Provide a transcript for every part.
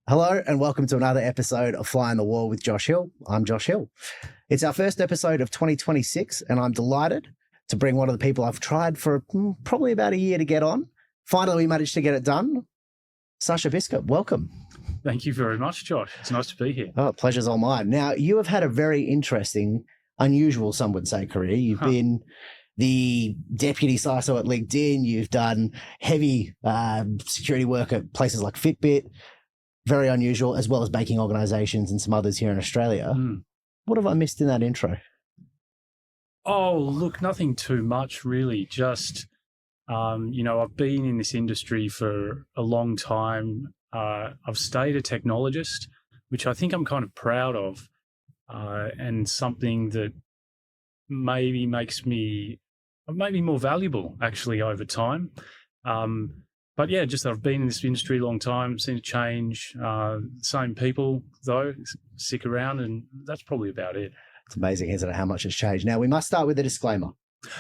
Hello and welcome to another episode of Fly on the Wall with Josh Hill. I'm Josh Hill. It's our first episode of 2026 and I'm delighted to bring one of the people I've tried for probably about a year to get on. Finally, we managed to get it done. Sasha Biskup, welcome. Thank you very much, Josh. It's nice to be here. Oh, pleasure's all mine. Now, you have had a very interesting, unusual, some would say, career. You've been the deputy CISO at LinkedIn. You've done heavy security work at places like Fitbit. Very unusual, as well as banking organizations and some others here in Australia. What have I missed in that intro? Oh, look, nothing too much, really. Just, I've been in this industry for a long time. I've stayed a technologist, which I think I'm kind of proud of, and something that maybe makes me maybe more valuable, actually, over time. But yeah, just that I've been in this industry a long time, seen it change. Same people, though, stick around, and that's probably about it. It's amazing, isn't it, how much has changed. Now, we must start with a disclaimer.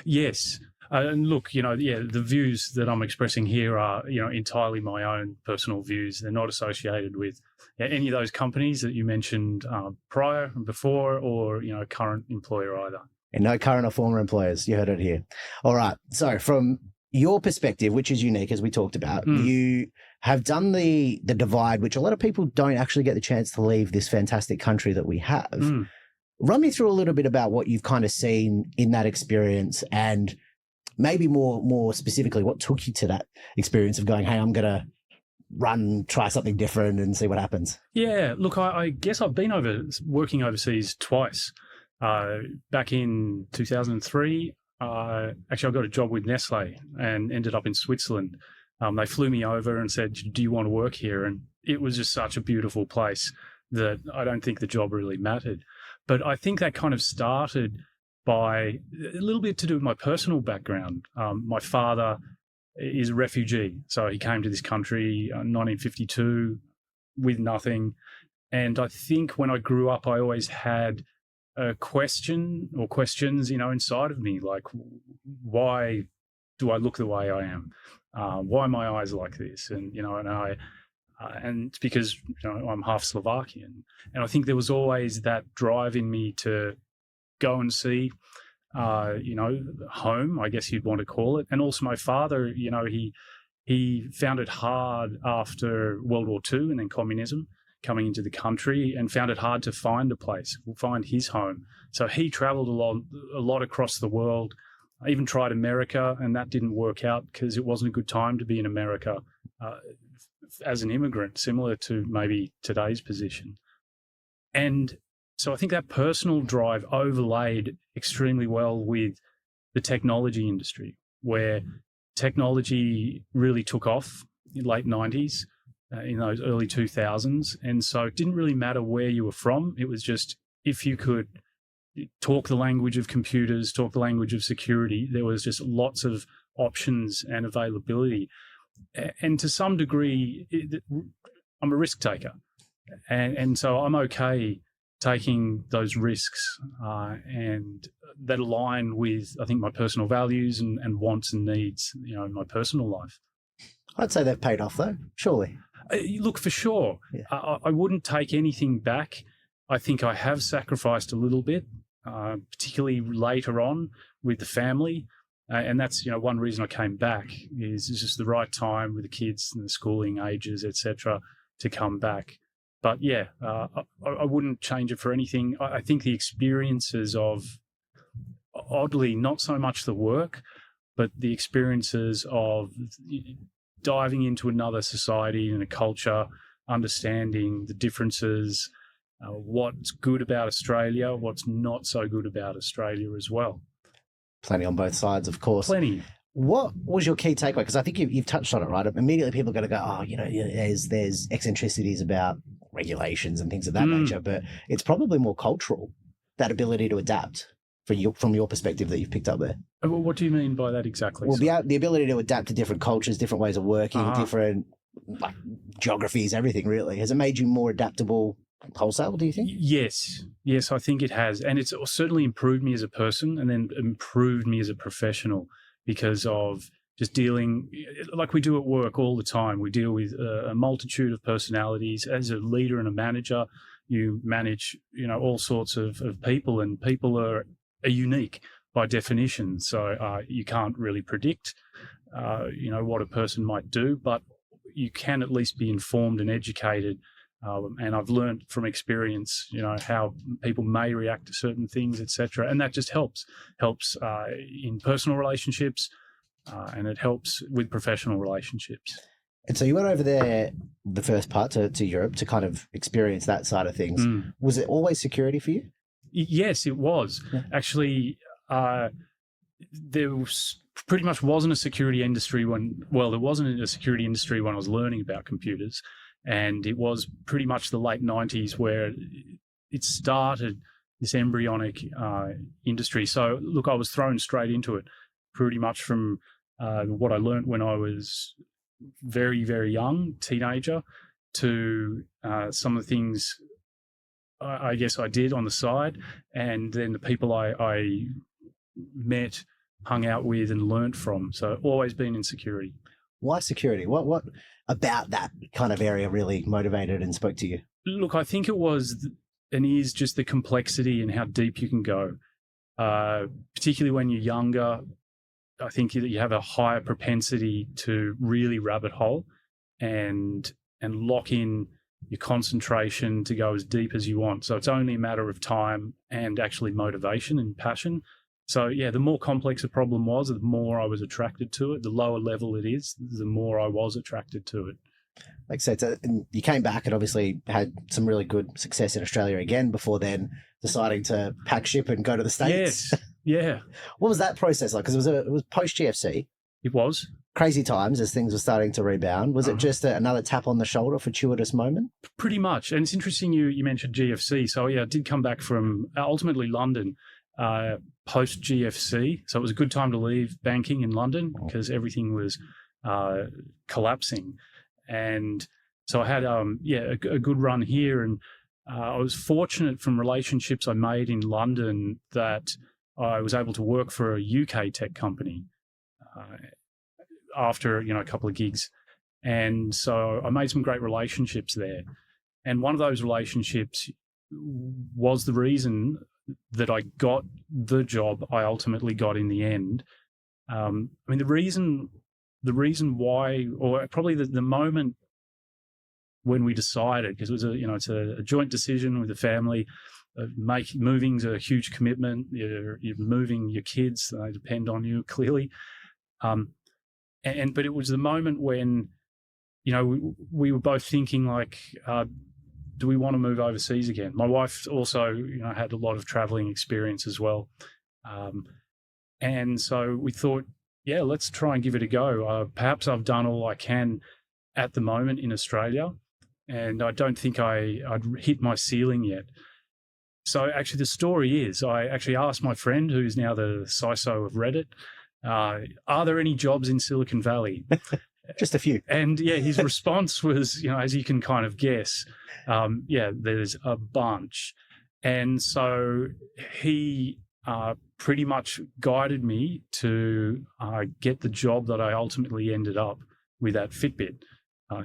Yes. And look, the views that I'm expressing here are, entirely my own personal views. They're not associated with any of those companies that you mentioned prior and before or, current employer either. And no current or former employers. You heard it here. All right. So from your perspective, which is unique, as we talked about, you have done the divide, which a lot of people don't actually get the chance to leave this fantastic country that we have. Run me through a little bit about what you've kind of seen in that experience and maybe more specifically, what took you to that experience of going, hey, I'm going to try something different and see what happens. Yeah, look, I guess I've been working overseas twice. Back in 2003, actually, I got a job with Nestle and ended up in Switzerland. They flew me over and said, do you want to work here? And it was just such a beautiful place that I don't think the job really mattered. But I think that kind of started by a little bit to do with my personal background. My father is a refugee. So he came to this country in 1952 with nothing. And I think when I grew up, I always had a question or questions, inside of me, like, why do I look the way I am? Why are my eyes like this? And, and it's because, I'm half Slovakian. And I think there was always that drive in me to go and see, home, I guess you'd want to call it. And also my father, he found it hard after World War II and then communism coming into the country and found it hard to find a place, find his home. So he traveled a lot across the world. I even tried America and that didn't work out because it wasn't a good time to be in America as an immigrant, similar to maybe today's position. And so I think that personal drive overlaid extremely well with the technology industry, where technology really took off in the late 90s. In those early 2000s. And so it didn't really matter where you were from. It was just if you could talk the language of computers, talk the language of security, there was just lots of options and availability. And to some degree, I'm a risk taker. And so I'm okay taking those risks and that align with, I think, my personal values and wants and needs, in my personal life. I'd say they've paid off, though, surely. Look, for sure. Yeah. I wouldn't take anything back. I think I have sacrificed a little bit, particularly later on with the family. And that's, one reason I came back is it's just the right time with the kids and the schooling ages, etc., to come back. But yeah, I wouldn't change it for anything. I think the experiences of, oddly, not so much the work, but the experiences of diving into another society and a culture, understanding the differences, what's good about Australia, what's not so good about Australia as well. Plenty on both sides, of course. Plenty. What was your key takeaway? Because I think you've touched on it, right? Immediately people are going to go, there's eccentricities about regulations and things of that nature, but it's probably more cultural, that ability to adapt from your perspective that you've picked up there. What do you mean by that exactly? Well, the ability to adapt to different cultures, different ways of working, different geographies, everything really. Has it made you more adaptable wholesale, do you think? Yes, I think it has. And it's certainly improved me as a person and then improved me as a professional because of just dealing like we do at work all the time. We deal with a multitude of personalities. As a leader and a manager, you manage, all sorts of people, and people are unique by definition. So you can't really predict, what a person might do, but you can at least be informed and educated. And I've learned from experience, how people may react to certain things, etc. And that just helps in personal relationships, and it helps with professional relationships. And so you went over there, the first part to Europe, to kind of experience that side of things. Was it always security for you? Yes, it was. Yeah. Actually, there pretty much wasn't a security industry there wasn't a security industry when I was learning about computers. And it was pretty much the late 90s where it started, this embryonic industry. So, look, I was thrown straight into it pretty much from what I learned when I was very, very young, teenager, to some of the things I guess I did on the side, and then the people I met, hung out with, and learned from. So always been in security. Why security? What about that kind of area really motivated and spoke to you? Look, I think it was and is just the complexity and how deep you can go, particularly when you're younger. I think that you have a higher propensity to really rabbit hole and lock in your concentration to go as deep as you want. So it's only a matter of time and actually motivation and passion. So, yeah, the more complex a problem was, the more I was attracted to it. The lower level it is, the more I was attracted to it. Makes sense. And you came back and obviously had some really good success in Australia again before then deciding to pack ship and go to the States. Yes, yeah. What was that process like? Because it was post-GFC. It was. Crazy times as things were starting to rebound. Was it just another tap on the shoulder, fortuitous moment? Pretty much. And it's interesting you mentioned GFC. So, yeah, I did come back from ultimately London post GFC. So it was a good time to leave banking in London because everything was collapsing. And so I had, a good run here. And I was fortunate from relationships I made in London that I was able to work for a UK tech company after, a couple of gigs. And so I made some great relationships there. And one of those relationships was the reason that I got the job I ultimately got in the end. The reason why, or probably the moment when we decided, because it was it's a joint decision with the family. Moving's a huge commitment. You're moving your kids; they depend on you clearly. But it was the moment when, we were both thinking like, do we want to move overseas again? My wife also, had a lot of traveling experience as well. And so we thought, yeah, let's try and give it a go. Perhaps I've done all I can at the moment in Australia, and I don't think I'd hit my ceiling yet. So actually the story is I actually asked my friend, who's now the CISO of Reddit, are there any jobs in Silicon Valley? Just a few. And yeah, his response was, as you can kind of guess, there's a bunch. And so he pretty much guided me to get the job that I ultimately ended up with at Fitbit.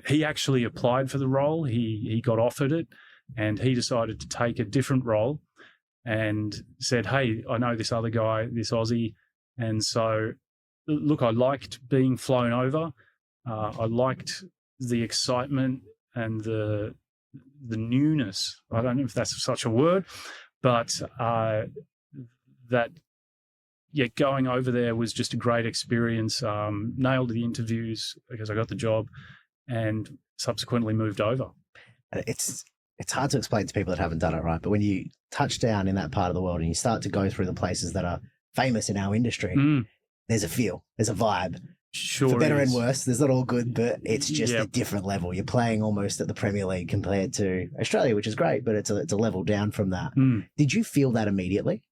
He actually applied for the role. He got offered it, and he decided to take a different role and said, hey, I know this other guy, this Aussie. And so, look, I liked being flown over. I liked the excitement and the newness. I don't know if that's such a word, but going over there was just a great experience. Nailed the interviews because I got the job, and subsequently moved over. It's hard to explain to people that haven't done it, right? But when you touch down in that part of the world and you start to go through the places that are famous in our industry, there's a feel, there's a vibe. Sure, for better and worse. There's not all good, but it's just a different level. You're playing almost at the Premier League compared to Australia, which is great, but it's a level down from that. Did you feel that immediately?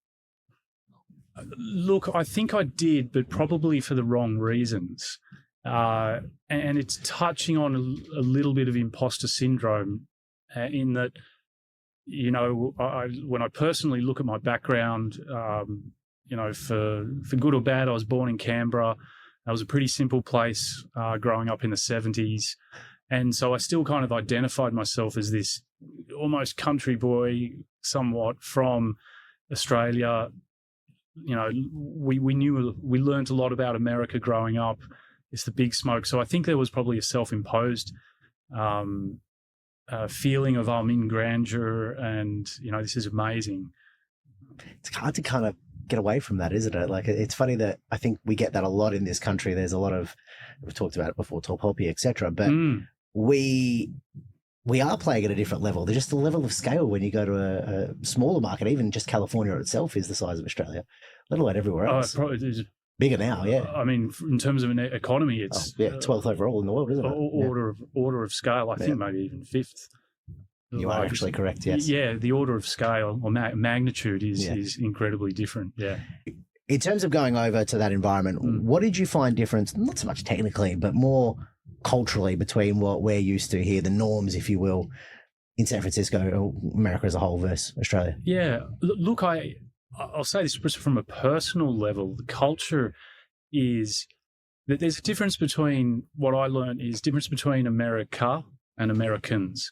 Look, I think I did, but probably for the wrong reasons. And it's touching on a little bit of imposter syndrome, in that, when I personally look at my background, for good or bad, I was born in Canberra. That was a pretty simple place growing up in the 70s. And so I still kind of identified myself as this almost country boy, somewhat from Australia. You know, we learned a lot about America growing up. It's the big smoke. So I think there was probably a self-imposed feeling of I'm in grandeur and, you know, this is amazing. It's hard to kind of get away from that, isn't it? Like, it's funny that I think we get that a lot in this country. There's a lot of, we've talked about it before, Top Hoppy, etc. But we are playing at a different level. There's just the level of scale when you go to a smaller market. Even just California itself is the size of Australia, let alone everywhere else. Probably bigger now, yeah. I mean, in terms of an economy, it's 12th overall in the world, isn't it? Order of scale. I think maybe even fifth. You are actually correct. Yes. Yeah, the order of scale or magnitude is incredibly different. Yeah. In terms of going over to that environment, what did you find different? Not so much technically, but more culturally between what we're used to here, the norms, if you will, in San Francisco or America as a whole versus Australia? Yeah. Look, I'll say this from a personal level. The culture is that there's a difference between what I learned is difference between America and Americans.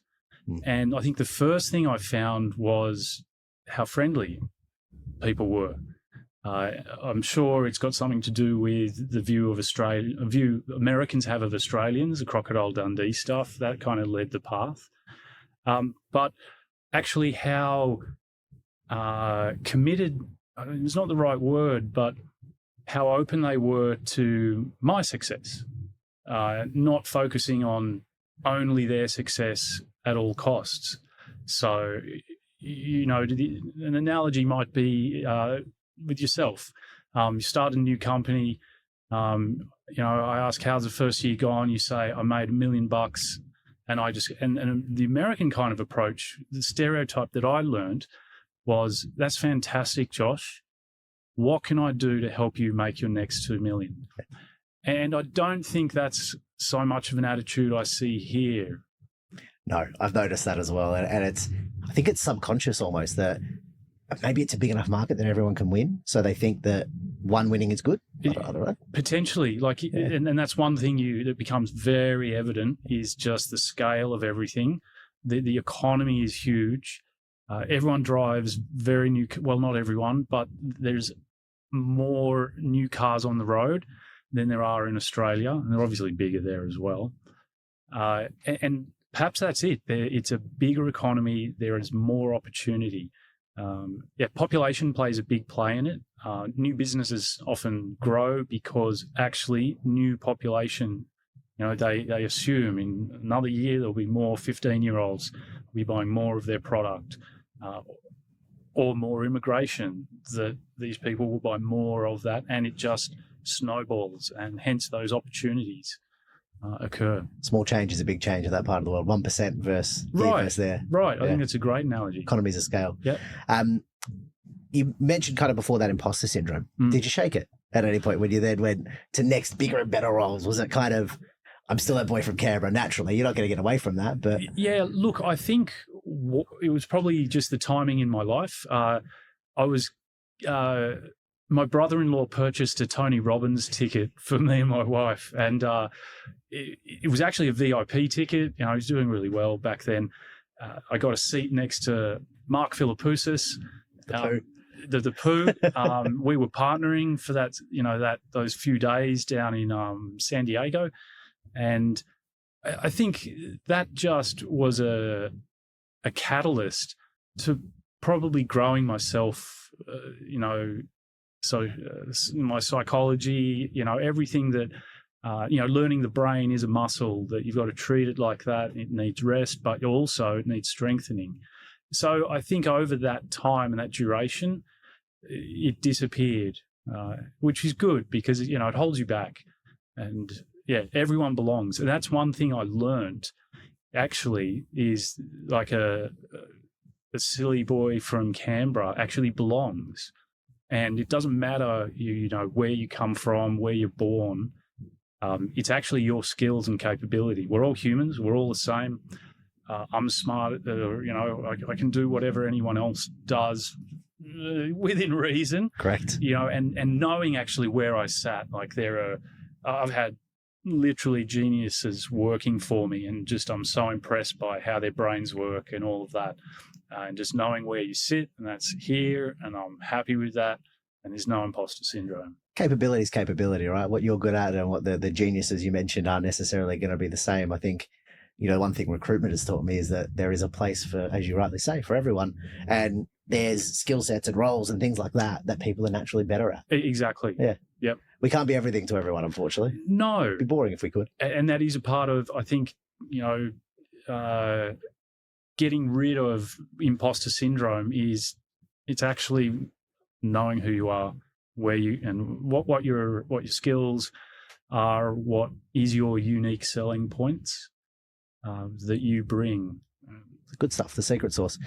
And I think the first thing I found was how friendly people were. I'm sure it's got something to do with the view Americans have of Australians, the Crocodile Dundee stuff. That kind of led the path. But actually how committed, it's not the right word, but how open they were to my success, not focusing on only their success at all costs. So, you know, an analogy might be with yourself. You start a new company. You know, I ask, how's the first year gone? You say, I made $1 million. And and the American kind of approach, the stereotype that I learned was, that's fantastic, Josh. What can I do to help you make your next 2 million? And I don't think that's so much of an attitude I see here. No, I've noticed that as well. And I think it's subconscious almost that maybe it's a big enough market that everyone can win. So they think that one winning is good. Potentially. And that's one thing that becomes very evident is just the scale of everything. The economy is huge. Everyone drives not everyone, but there's more new cars on the road than there are in Australia. And they're obviously bigger there as well. And perhaps that's it. It's a bigger economy. There is more opportunity. Population plays a big play in it. New businesses often grow because actually new population, you know, they assume in another year there'll be more 15-year-olds will be buying more of their product, or more immigration, that these people will buy more of that, and it just snowballs, and hence those opportunities occur. Small change is a big change in that part of the world. 1% versus there. Right. I think that's a great analogy. Economies of scale. Yeah. You mentioned kind of before that imposter syndrome. Did you shake it at any point when you then went to next bigger and better roles? Was it kind of, I'm still that boy from Canberra, naturally, you're not going to get away from that, but... Yeah, look, I think it was probably just the timing in my life. My brother-in-law purchased a Tony Robbins ticket for me and my wife, and it was actually a VIP ticket. You know, he was doing really well back then. I got a seat next to Mark Philippoussis, the Pooh. We were partnering for that, you know, those few days down in San Diego, and I think that just was a catalyst to probably growing myself. You know. So my psychology, you know, everything that, you know, learning the brain is a muscle that you've got to treat it like that. It needs rest, but also it needs strengthening. So I think over that time and that duration, it disappeared, which is good because, you know, it holds you back. And yeah, everyone belongs. And that's one thing I learned actually is like a silly boy from Canberra actually belongs. And it doesn't matter, you know, where you come from, where you're born. It's actually your skills and capability. We're all humans. We're all the same. I'm smart. You know, I can do whatever anyone else does within reason. Correct. You know, and knowing actually where I sat. Like there are I've had literally geniuses working for me, and just I'm so impressed by how their brains work and all of that. And just knowing where you sit, and that's here, and I'm happy with that. And there's no imposter syndrome. Capability is capability, right? What you're good at and what the geniuses you mentioned aren't necessarily going to be the same. I think, one thing recruitment has taught me is that there is a place for, as you rightly say, for everyone. And there's skill sets and roles and things like that people are naturally better at. Exactly. Yeah. Yep. We can't be everything to everyone, unfortunately. No. It'd be boring if we could. And that is a part of, I think, getting rid of imposter syndrome is it's actually knowing who you are, where you, and what your skills are, what is your unique selling points that you bring. Good stuff. The secret sauce.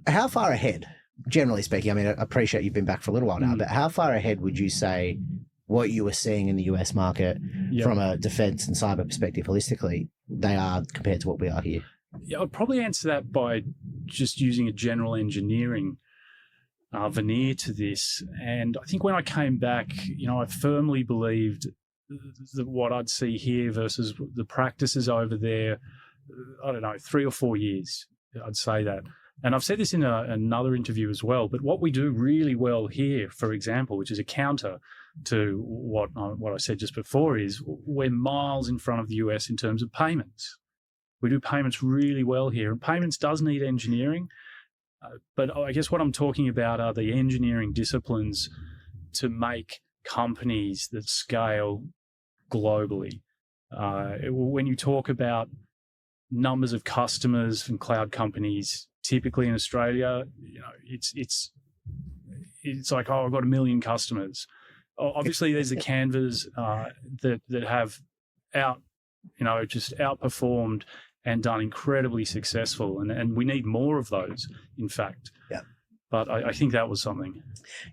How far ahead, generally speaking? I mean, I appreciate you've been back for a little while now, but how far ahead would you say what you were seeing in the US market from a defense and cyber perspective holistically, they are compared to what we are here? Yeah, I'd probably answer that by just using a general engineering veneer to this. And I think when I came back, I firmly believed that what I'd see here versus the practices over there, I don't know, 3 or 4 years, I'd say that. And I've said this in another interview as well, but what we do really well here, for example, which is a counter to what I said just before, is we're miles in front of the US in terms of payments. We do payments really well here, and payments does need engineering. But I guess what I'm talking about are the engineering disciplines to make companies that scale globally. When you talk about numbers of customers from cloud companies, typically in Australia, it's like, oh, I've got 1 million customers. Obviously, there's the Canvas that have just outperformed and done incredibly successful. And we need more of those, in fact. Yeah. But I think that was something.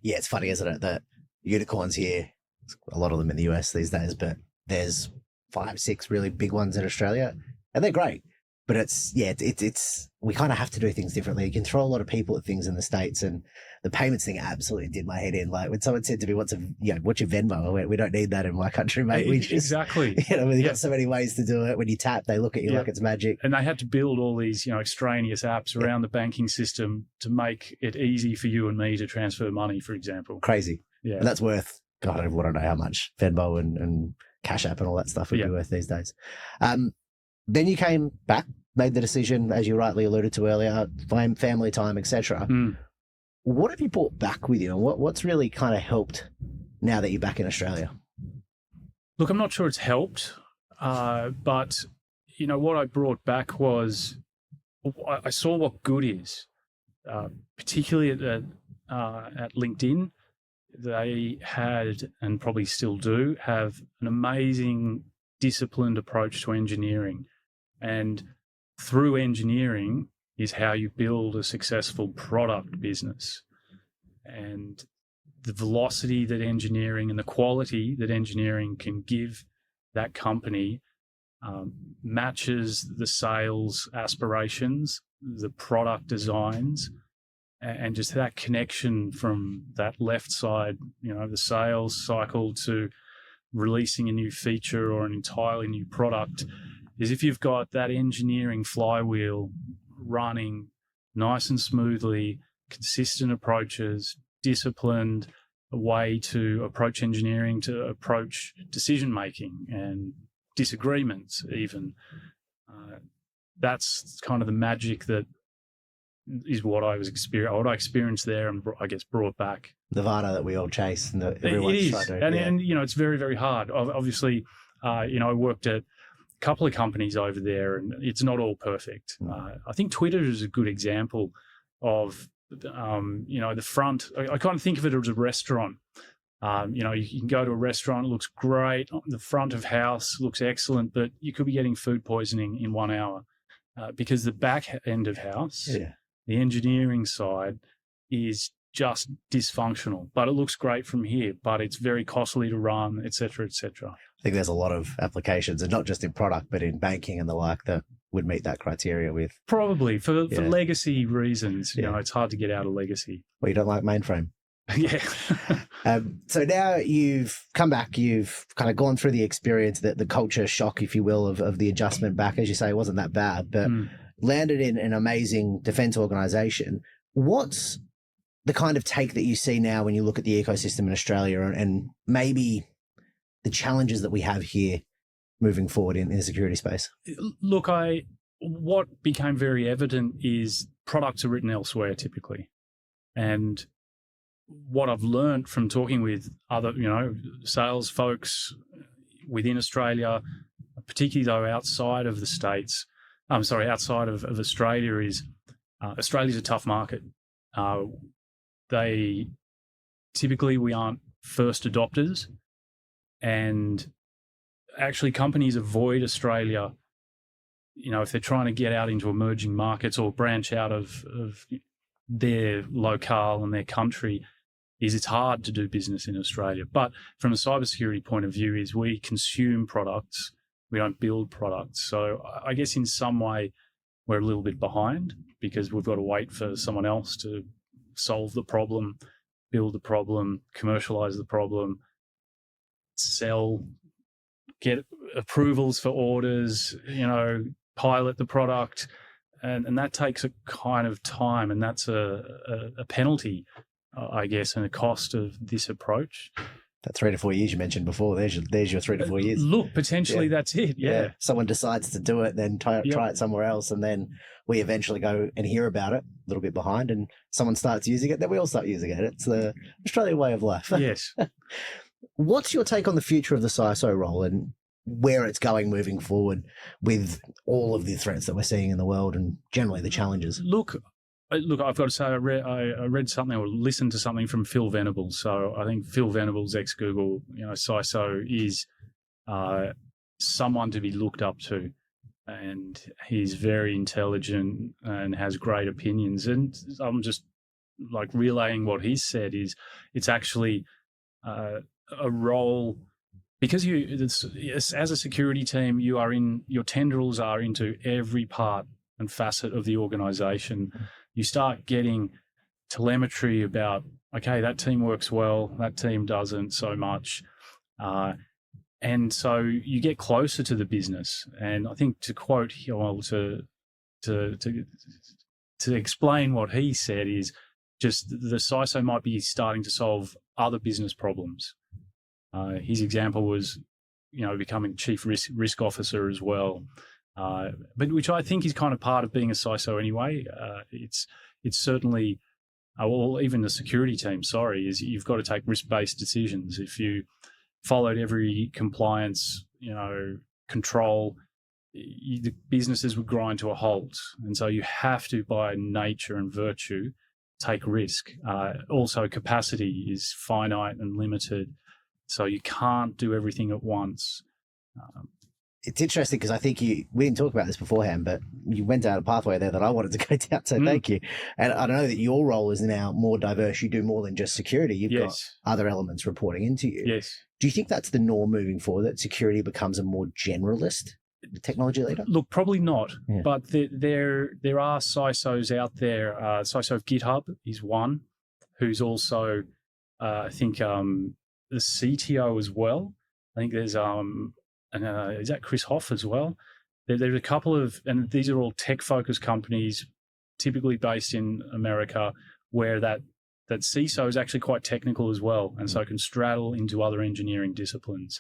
Yeah, it's funny, isn't it? That unicorns here, a lot of them in the US these days, but there's 5, 6 really big ones in Australia, and they're great. But it's we kind of have to do things differently. You can throw a lot of people at things in the States, and the payments thing absolutely did my head in. Like when someone said to me, what's your Venmo? I went, we don't need that in my country, mate. We just, exactly. We've got so many ways to do it. When you tap, they look at you like it's magic. And they had to build all these, extraneous apps around the banking system to make it easy for you and me to transfer money, for example. Crazy. Yeah. And that's worth, God, I don't know how much Venmo and Cash App and all that stuff would be worth these days. Then you came back, made the decision, as you rightly alluded to earlier, family time, etc. What have you brought back with you, and what's really kind of helped now that you're back in Australia? Look, I'm not sure it's helped, but what I brought back was I saw what good is, particularly at LinkedIn. They had, and probably still do, have an amazing disciplined approach to engineering. And through engineering is how you build a successful product business. And the velocity that engineering and the quality that engineering can give that company matches the sales aspirations, the product designs, and just that connection from that left side, the sales cycle to releasing a new feature or an entirely new product, is if you've got that engineering flywheel running nice and smoothly, consistent approaches, disciplined, a way to approach engineering, to approach decision-making and disagreements even. That's kind of the magic that is what I experienced there, and I guess brought back. Nirvana that we all chase, and that everyone's trying to. And it's very, very hard. Obviously, I worked at a couple of companies over there, and it's not all perfect. I think Twitter is a good example of, the front. I kind of think of it as a restaurant. You can go to a restaurant, it looks great. The front of house looks excellent, but you could be getting food poisoning in 1 hour because the back end of house, the engineering side, is just dysfunctional. But it looks great from here, but it's very costly to run, et cetera, et cetera. I think there's a lot of applications, and not just in product, but in banking and the like, that would meet that criteria with. Probably for legacy reasons. It's hard to get out of legacy. Well, you don't like mainframe? Yeah. So now you've come back, you've kind of gone through the experience, the culture shock, if you will, of the adjustment back. As you say, it wasn't that bad, but landed in an amazing defense organization. What's the kind of take that you see now when you look at the ecosystem in Australia and maybe the challenges that we have here moving forward in the security space? Look, what became very evident is products are written elsewhere typically. And what I've learned from talking with other, sales folks within Australia, particularly though outside of the States, outside of Australia, is Australia's a tough market. We aren't first adopters, and actually companies avoid Australia, if they're trying to get out into emerging markets or branch out of their locale and their country. It's hard to do business in Australia. But from a cybersecurity point of view, is we consume products, we don't build products. So I guess in some way we're a little bit behind because we've got to wait for someone else to solve the problem, build the problem, commercialize the problem, sell, get approvals for orders, pilot the product. And that takes a kind of time, and that's a penalty, I guess, and a cost of this approach. That 3 to 4 years you mentioned before, there's your 3 to 4 years. Look, potentially that's it, yeah. Someone decides to do it, then try it somewhere else, and then we eventually go and hear about it, a little bit behind, and someone starts using it, then we all start using it. It's the Australian way of life. Yes. What's your take on the future of the CISO role and where it's going moving forward with all of the threats that we're seeing in the world and generally the challenges? Look, I've got to say, I read something or listened to something from Phil Venables. So I think Phil Venables, ex-Google, CISO, is someone to be looked up to, and he's very intelligent and has great opinions. And I'm just relaying what he said. Is it's actually a role. Because as a security team, your tendrils are into every part and facet of the organization. You start getting telemetry about, okay, that team works well, that team doesn't so much. And so you get closer to the business. And I think to quote, to explain what he said is just the CISO might be starting to solve other business problems. His example was, becoming chief risk officer as well, but which I think is kind of part of being a CISO anyway. It's certainly, even the security team, is you've got to take risk-based decisions. If you followed every compliance, control, the businesses would grind to a halt. And so you have to, by nature and virtue, take risk. Also, capacity is finite and limited. So you can't do everything at once. It's interesting because I think we didn't talk about this beforehand, but you went down a pathway there that I wanted to go down. So thank you. And I know that your role is now more diverse. You do more than just security. You've got other elements reporting into you. Yes. Do you think that's the norm moving forward, that security becomes a more generalist technology leader? Look, probably not. Yeah. But there are CISOs out there. CISO of GitHub is one, who's also, I think, the CTO as well. I think there's is that Chris Hoff as well? There's a couple of, and these are all tech-focused companies, typically based in America, where that CISO is actually quite technical as well, and so can straddle into other engineering disciplines.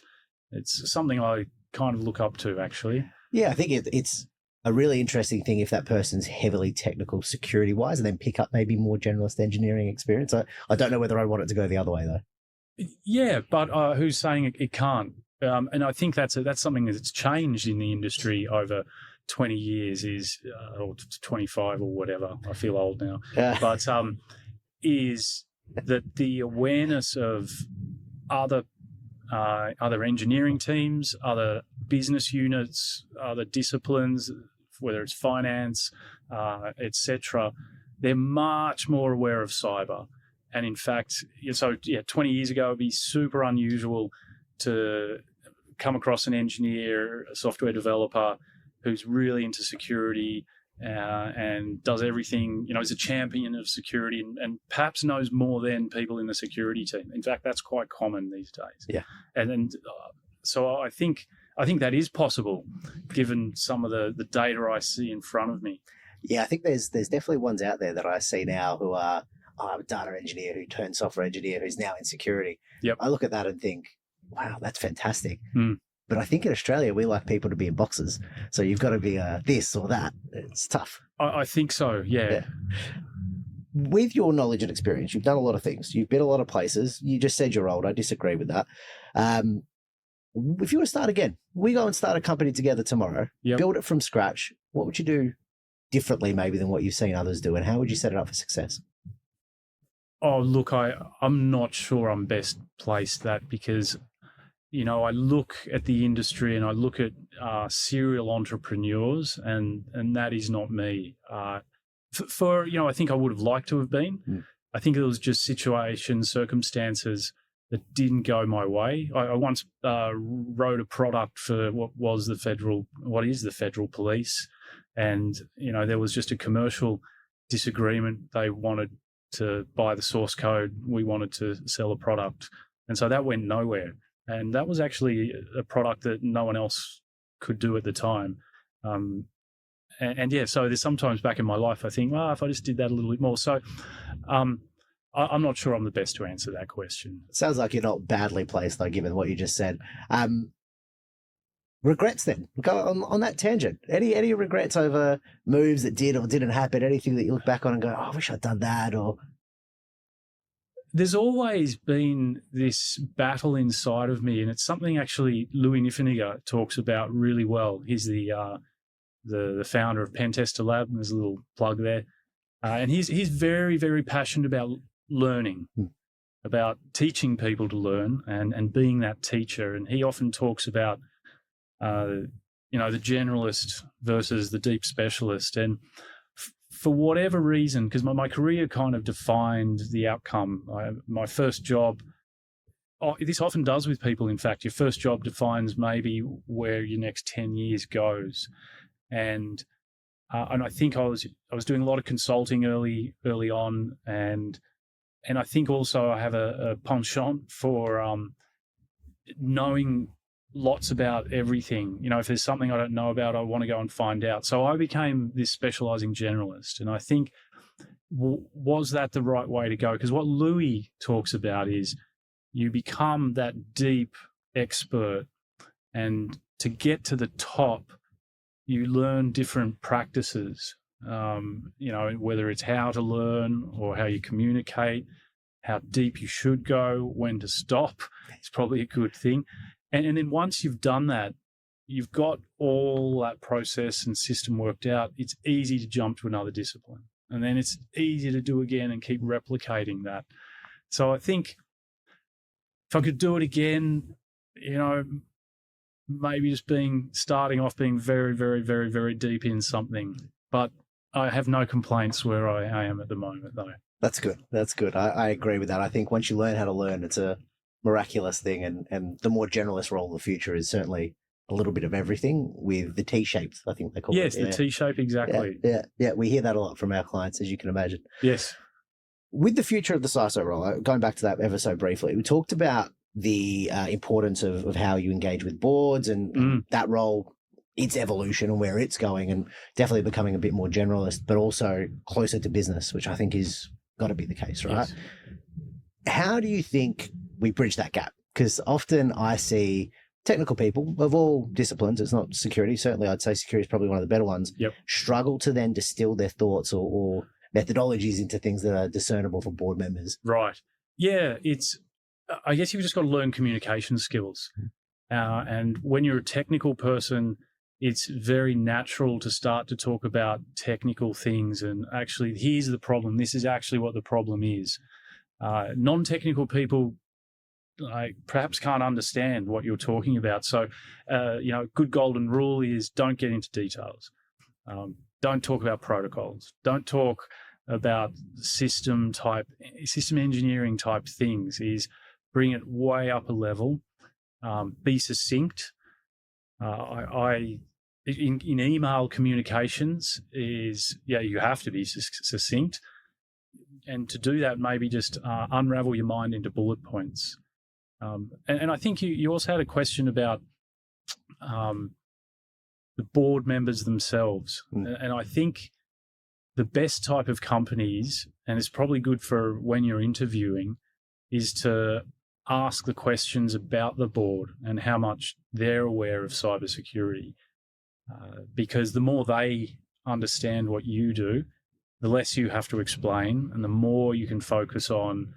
It's something I kind of look up to, actually. Yeah, I think it's a really interesting thing if that person's heavily technical security-wise, and then pick up maybe more generalist engineering experience. I don't know whether I want it to go the other way, though. Yeah, but who's saying it can't? And I think that's something that's changed in the industry over 20 years, or 25 or whatever. I feel old now. But is that the awareness of other engineering teams, other business units, other disciplines, whether it's finance, etc., they're much more aware of cyber. And in fact, 20 years ago, it'd be super unusual to come across an engineer, a software developer who's really into security, and does everything, is a champion of security and perhaps knows more than people in the security team. In fact, that's quite common these days. Yeah. So I think that is possible given some of the data I see in front of me. Yeah, I think there's definitely ones out there that I see now who are a data engineer who turned software engineer who's now in security. Yep. I look at that and think, wow, that's fantastic. Mm. But I think in Australia, we like people to be in boxes. So you've got to be this or that. It's tough. I think so, yeah. With your knowledge and experience, you've done a lot of things. You've been a lot of places. You just said you're old. I disagree with that. If you were to start again, we go and start a company together tomorrow, build it from scratch, what would you do differently maybe than what you've seen others do? And how would you set it up for success? Oh, look, I'm not sure I'm best placed that because I look at the industry and I look at serial entrepreneurs, and that is not me. I think I would have liked to have been. Mm. I think it was just situations, circumstances that didn't go my way. I once wrote a product for what is the federal police, and there was just a commercial disagreement. They wanted to buy the source code. We wanted to sell a product, and so that went nowhere. And that was actually a product that no one else could do at the time. So there's sometimes back in my life I think, if I just did that a little bit more. So I'm not sure I'm the best to answer that question. Sounds like you're not badly placed, though, given what you just said. Regrets then? Go on that tangent. Any regrets over moves that did or didn't happen? Anything that you look back on and go, I wish I'd done that? Or there's always been this battle inside of me, and it's something actually Louis Niffenegger talks about really well. He's the founder of Pentester Lab. There's a little plug there, and he's very, very passionate about learning, about teaching people to learn, and being that teacher. And he often talks about the generalist versus the deep specialist, and for whatever reason, because my career kind of defined the outcome. My first job, this often does with people, in fact, your first job defines maybe where your next 10 years goes. And I think I was doing a lot of consulting early on, and I think also I have a penchant for knowing lots about everything. If there's something I don't know about, I want to go and find out. So I became this specializing generalist, and I think was that the right way to go? Because what Louis talks about is you become that deep expert, and to get to the top, you learn different practices. Whether it's how to learn or how you communicate, how deep you should go, when to stop. It's probably a good thing. And then once you've done that, you've got all that process and system worked out, it's easy to jump to another discipline. And then it's easy to do again and keep replicating that. So I think if I could do it again, maybe just starting off being very, very, very, very deep in something. But I have no complaints where I am at the moment, though. That's good. That's good. I agree with that. I think once you learn how to learn, it's a miraculous thing, and the more generalist role of the future is certainly a little bit of everything with the T-shapes, I think they call it. Yes, the T-shape, exactly. Yeah. We hear that a lot from our clients, as you can imagine. Yes. With the future of the CISO role, going back to that ever so briefly, we talked about the importance of how you engage with boards and that role, its evolution and where it's going, and definitely becoming a bit more generalist, but also closer to business, which I think is got to be the case, right? Yes. How do you think we bridge that gap? Because often I see technical people of all disciplines, it's not security, certainly I'd say security is probably one of the better ones, struggle to then distill their thoughts or methodologies into things that are discernible for board members. Right. Yeah, I guess you've just got to learn communication skills. And when you're a technical person, it's very natural to start to talk about technical things and actually, here's the problem. This is actually what the problem is. Non-technical people perhaps can't understand what you're talking about. So, good golden rule is don't get into details. Don't talk about protocols. Don't talk about system engineering type things. Is bring it way up a level. Be succinct. in email communications is, you have to be succinct. And to do that, maybe just unravel your mind into bullet points. And I think you also had a question about the board members themselves. And I think the best type of companies, and it's probably good for when you're interviewing, is to ask the questions about the board and how much they're aware of cybersecurity. Because the more they understand what you do, the less you have to explain, and the more you can focus on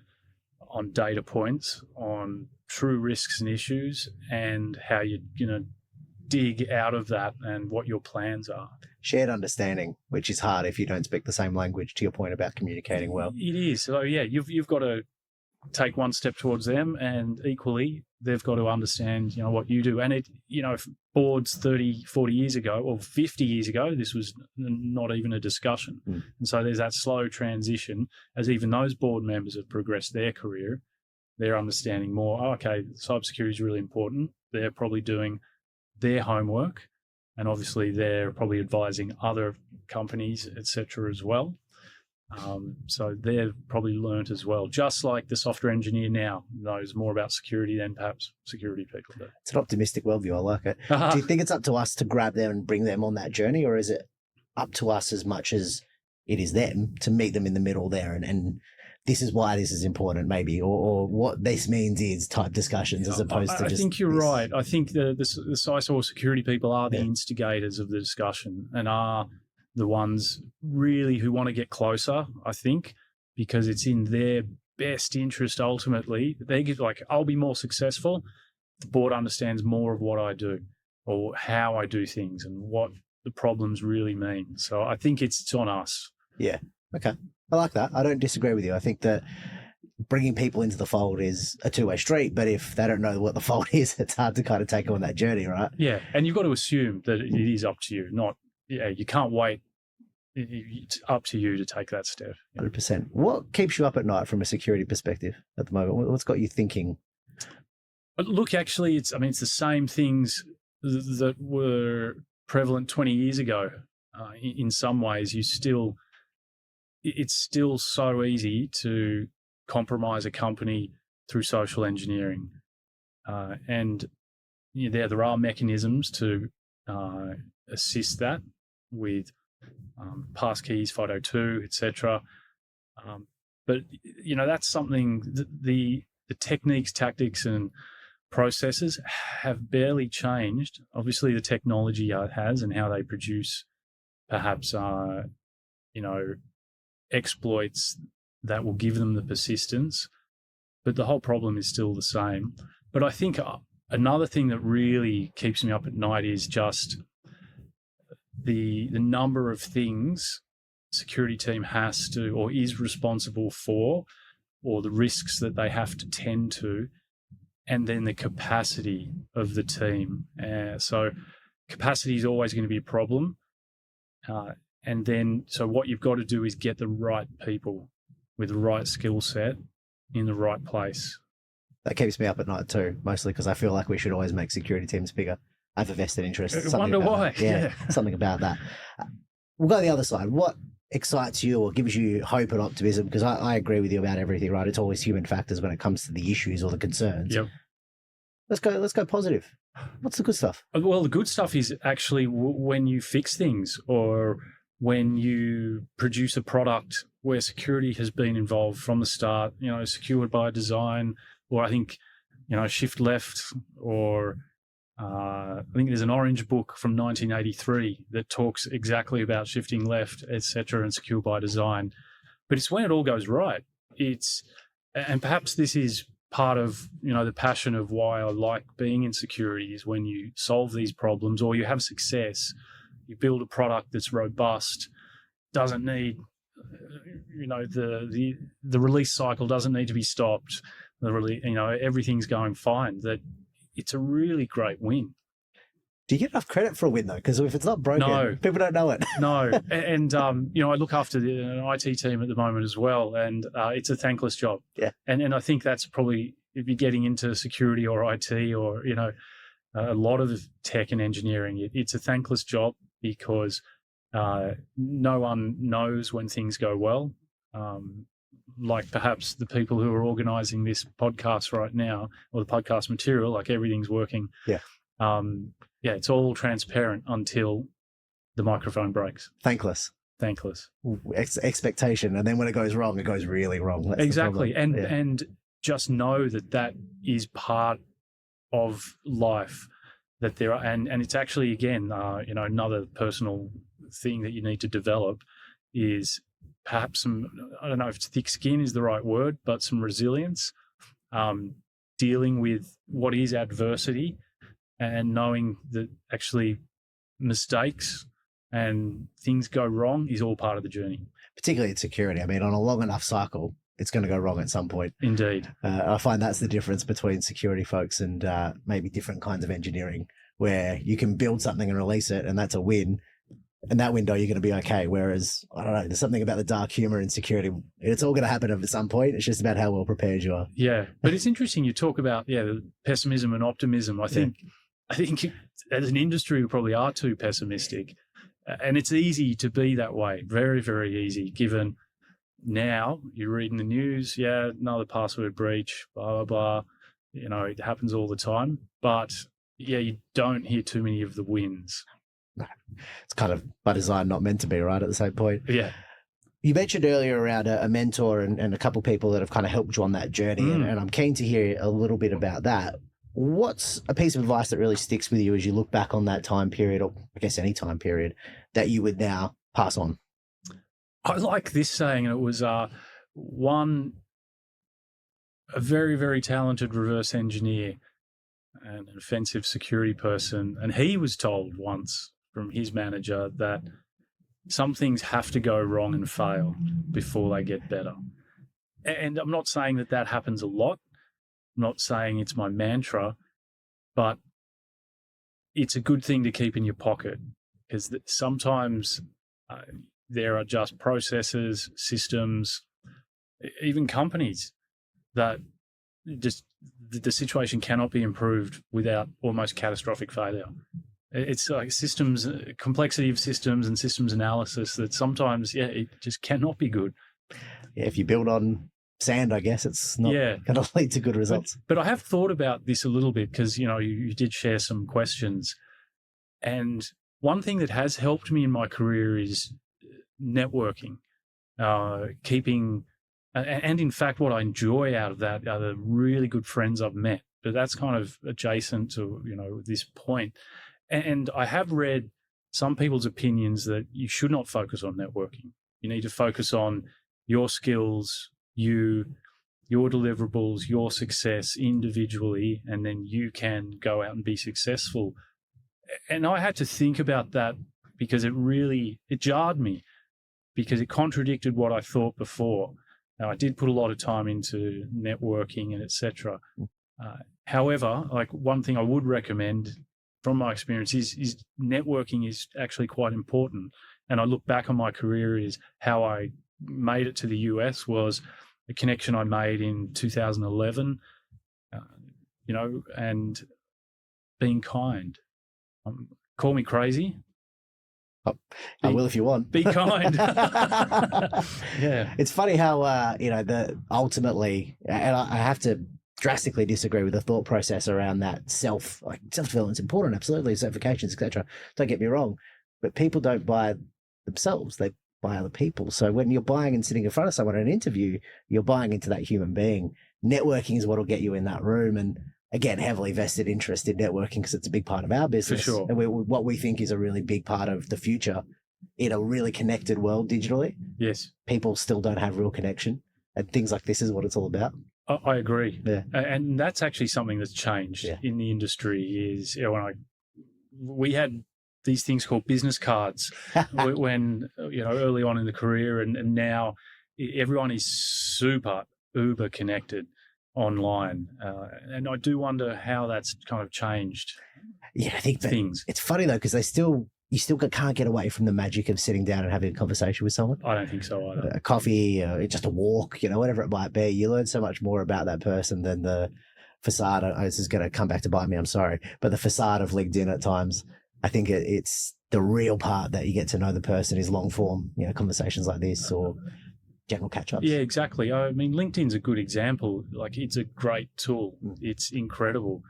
data points, on true risks and issues, and how you're going to dig out of that and what your plans are. Shared understanding, which is hard if you don't speak the same language, to your point about communicating well. It is. So, you've got to take one step towards them, and equally, they've got to understand, what you do. And if boards 30, 40 years ago, or 50 years ago, this was not even a discussion. And so there's that slow transition as even those board members have progressed their career. They're understanding more, okay, cybersecurity is really important. They're probably doing their homework, and obviously they're probably advising other companies, etc. as well. So they've probably learnt as well, just like the software engineer now knows more about security than perhaps security people do. It's an optimistic worldview. I like it. Do you think it's up to us to grab them and bring them on that journey, or is it up to us as much as it is them to meet them in the middle there? And this is why this is important, maybe, or what this means is type discussions as opposed to just... I think you're right. I think the CISO or security people are the instigators of the discussion and are the ones really who want to get closer, I think, because it's in their best interest ultimately. They get I'll be more successful. The board understands more of what I do or how I do things and what the problems really mean. So I think it's on us. Yeah. Okay. I like that. I don't disagree with you. I think that bringing people into the fold is a two-way street, but if they don't know what the fold is, it's hard to kind of take on that journey, right? Yeah. And you've got to assume that it is up to you, not, you can't wait. It's up to you to take that step. 100%. What keeps you up at night from a security perspective at the moment? What's got you thinking? Look, actually, it's the same things that were prevalent 20 years ago. In some ways, it's still so easy to compromise a company through social engineering. And there are mechanisms to assist that with passkeys, FIDO2, etc. But that's something that the techniques, tactics, and processes have barely changed. Obviously, the technology has, and how they produce perhaps exploits that will give them the persistence. But the whole problem is still the same. But I think another thing that really keeps me up at night is just the number of things security team has to or is responsible for, or the risks that they have to tend to, and then the capacity of the team. So capacity is always going to be a problem. And then, so what you've got to do is get the right people with the right skill set in the right place. That keeps me up at night too, mostly because I feel like we should always make security teams bigger. I have a vested interest. I wonder why. Yeah, something about that. We'll go to the other side. What excites you or gives you hope and optimism? Because I agree with you about everything, right? It's always human factors when it comes to the issues or the concerns. Yep. Let's go positive. What's the good stuff? Well, the good stuff is actually when you fix things or when you produce a product where security has been involved from the start, secured by design, or I think, shift left, or I think there's an Orange book from 1983 that talks exactly about shifting left, etc., and secure by design. But it's when it all goes right. And perhaps this is part of, the passion of why I like being in security, is when you solve these problems or you have success, you build a product that's robust, doesn't need, the release cycle doesn't need to be stopped. Everything's going fine. That it's a really great win. Do you get enough credit for a win though? Because if it's not broken, no, people don't know it. No, and I look after an IT team at the moment as well, and it's a thankless job. Yeah, and I think that's probably, if you're getting into security or IT or A lot of tech and engineering, it's a thankless job because no one knows when things go well. Like perhaps the people who are organizing this podcast right now, or the podcast material, like everything's working. Yeah. It's all transparent until the microphone breaks. Thankless. Expectation. And then when it goes wrong, it goes really wrong. That's exactly. And just know that is part of life, that there are, and it's actually, again, another personal thing that you need to develop is perhaps some, I don't know if thick skin is the right word, but some resilience, dealing with what is adversity and knowing that actually mistakes and things go wrong is all part of the journey. Particularly in security. I mean, on a long enough cycle, it's going to go wrong at some point. Indeed. I find that's the difference between security folks and maybe different kinds of engineering, where you can build something and release it, and that's a win. In that window, you're going to be okay. Whereas, I don't know, there's something about the dark humor in security. It's all going to happen at some point. It's just about how well prepared you are. Yeah. But it's interesting you talk about, pessimism and optimism. I think as an industry, we probably are too pessimistic. And it's easy to be that way. Very, very easy, given now you read in the news, another password breach, blah, blah, blah. It happens all the time. But, you don't hear too many of the wins. It's kind of by design, not meant to be, right, at the same point. Yeah. You mentioned earlier around a mentor and a couple of people that have kind of helped you on that journey, and I'm keen to hear a little bit about that. What's a piece of advice that really sticks with you as you look back on that time period, or I guess any time period, that you would now pass on? I like this saying, and it was a very, very talented reverse engineer and an offensive security person, and he was told once from his manager that some things have to go wrong and fail before they get better. And I'm not saying that happens a lot. I'm not saying it's my mantra, but it's a good thing to keep in your pocket, because sometimes there are just processes, systems, even companies that just the situation cannot be improved without almost catastrophic failure. It's like systems, complexity of systems and systems analysis that sometimes, it just cannot be good. Yeah, if you build on sand, I guess it's not going to lead to good results. But I have thought about this a little bit because, you did share some questions. And one thing that has helped me in my career is networking, keeping, and in fact, what I enjoy out of that are the really good friends I've met. But that's kind of adjacent to, this point. And I have read some people's opinions that you should not focus on networking. You need to focus on your skills, your deliverables, your success individually, and then you can go out and be successful. And I had to think about that because it jarred me, because it contradicted what I thought before. Now, I did put a lot of time into networking and etc. However, like one thing I would recommend from my experience is networking is actually quite important. And I look back on my career is how I made it to the US was a connection I made in 2011, and being kind. Call me crazy. I will if you want. Be kind. Yeah. It's funny how, ultimately, and I have to drastically disagree with the thought process around that self-development's important, absolutely, certifications, etc. Don't get me wrong, but people don't buy themselves, they buy other people. So when you're buying and sitting in front of someone in an interview, you're buying into that human being. Networking is what will get you in that room, and again, heavily vested interest in networking because it's a big part of our business. For sure. And what we think is a really big part of the future in a really connected world digitally. Yes. People still don't have real connection, and things like this is what it's all about. I agree. Yeah. And that's actually something that's changed in the industry is we had these things called business cards when, early on in the career, and now everyone is super uber connected online. And I do wonder how that's kind of changed. Yeah, I think things. It's funny though, because you still can't get away from the magic of sitting down and having a conversation with someone. I don't think so either. A coffee, just a walk, whatever it might be. You learn so much more about that person than the facade, this is going to come back to bite me, I'm sorry, but the facade of LinkedIn at times, I think it's the real part that you get to know the person is long form, conversations like this or general catch-ups. Yeah, exactly. I mean, LinkedIn's a good example. Like, it's a great tool. It's incredible.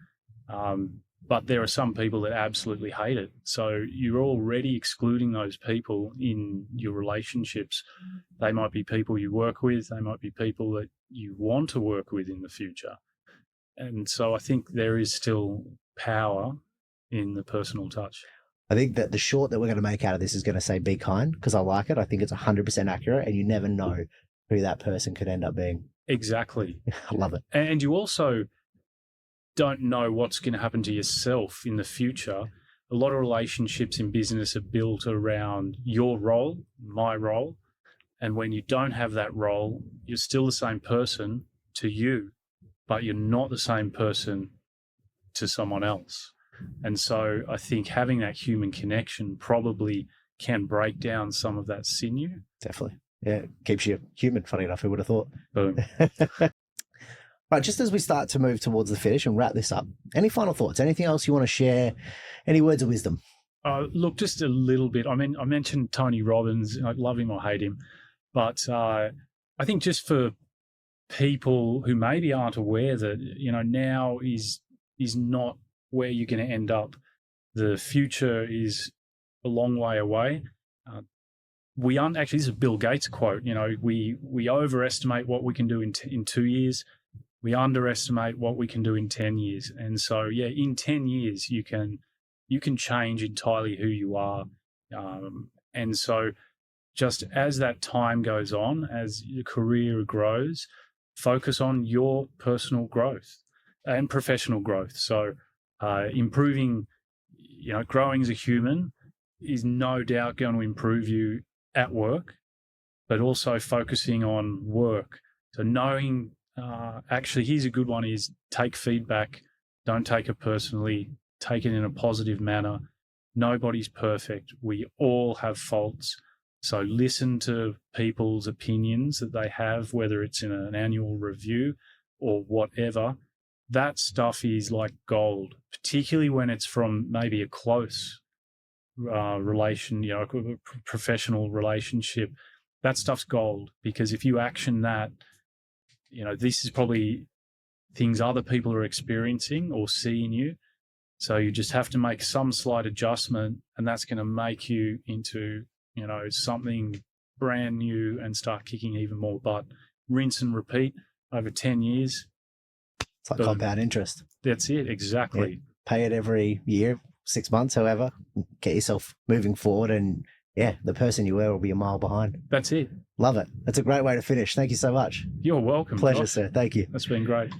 But there are some people that absolutely hate it. So you're already excluding those people in your relationships. They might be people you work with. They might be people that you want to work with in the future. And so I think there is still power in the personal touch. I think that the short that we're going to make out of this is going to say be kind, because I like it. I think it's 100% accurate, and you never know who that person could end up being. Exactly. I love it. And you also don't know what's going to happen to yourself in the future. A lot of relationships in business are built around your role, my role. And when you don't have that role, you're still the same person to you, but you're not the same person to someone else. And so I think having that human connection probably can break down some of that sinew. Definitely. Yeah, keeps you human, funny enough, who would have thought? Boom. Right, just as we start to move towards the finish and wrap this up, any final thoughts? Anything else you want to share? Any words of wisdom? Look, just a little bit. I mean, I mentioned Tony Robbins. I love him or hate him. But I think just for people who maybe aren't aware that, now is not where you're going to end up. The future is a long way away. Actually, this is a Bill Gates quote. We overestimate what we can do in 2 years. We underestimate what we can do in 10 years. And so, in 10 years, you can change entirely who you are. And so just as that time goes on, as your career grows, focus on your personal growth and professional growth. So improving, growing as a human is no doubt going to improve you at work, but also focusing on work. So knowing, actually, here's a good one, is take feedback. Don't take it personally. Take it in a positive manner. Nobody's perfect. We all have faults. So listen to people's opinions that they have, whether it's in an annual review or whatever. That stuff is like gold, particularly when it's from maybe a close relation, a professional relationship. That stuff's gold, because if you action that, this is probably things other people are experiencing or see in you. So you just have to make some slight adjustment, and that's going to make you into, something brand new and start kicking even more butt. Rinse and repeat over 10 years. It's like compound interest. That's it. Exactly. Yeah. Pay it every year, 6 months, however, get yourself moving forward, and the person you were will be a mile behind. That's it. Love it. That's a great way to finish. Thank you so much. You're welcome. Pleasure, Josh. sir. Thank you. That's been great.